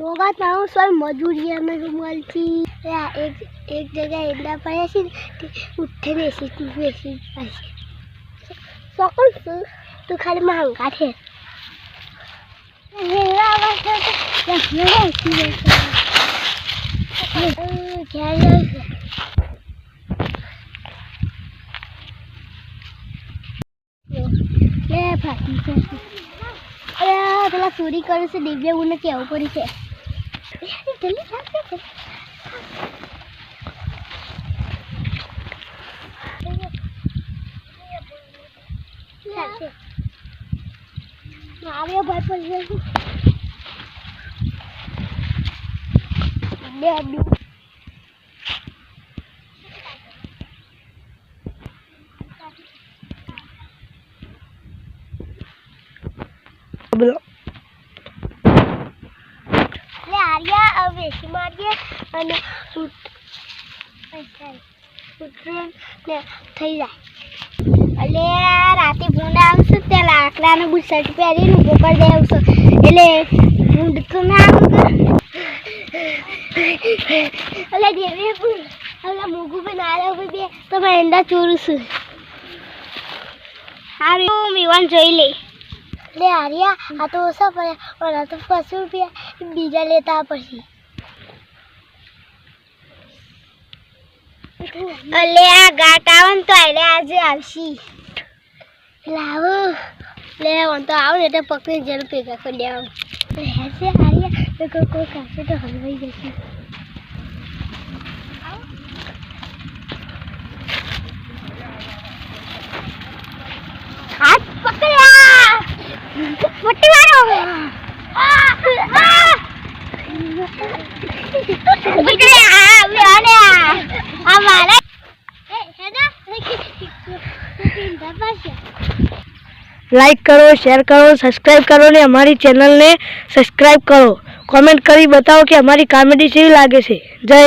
होगा तो सब मजूरी में रुमालती या एक जगह इंदा पड़े सी उठे नहीं सी तू वैसी सकल तू खाली महंगा थे मेरा बस तो मेरा ऐसी क्या ले फाटी से अरे પેલા ચોરી કરે છે દિવ્ય ઉને કેવું પડી છે જલ્દી ચાલ આવ્યો ભાઈ પર બોલો લે આર્યા હવે મારીએ અને ઉતરેન ને થઈ જાય એટલે રાતે ભૂંડ આવશે તે લાકડાનું બુટ શર્ટ પહેરીને ઊભો કરી દે આવશે એટલે ભૂંડ તો ના આવે એટલે દેવી એટલે મોગું પણ ના આવે બે તો મેં એંડા ચોરું છું સારું મીવાન જોઈ લઈ ले आर्या आ तो ओसा पड़े और आ तो 50 रुपया बीजा लेता पड़ी अले आ गाटावन तो आले आज आवशी लाવો ले वन तो आव ने तो पकड़े जल पेगा कर ले आव ऐसे आर्या तो कोई कासे तो हलवाई जैसे हाथ पकड़ा मोटी मारो पकड़े आने हमारा है ना लाइक करो, शेयर करो, सब्सक्राइब करो ने हमारी चैनल ने सब्सक्राइब करो, कमेंट करी बताओ कि हमारी कॉमेडी से लागे से। जय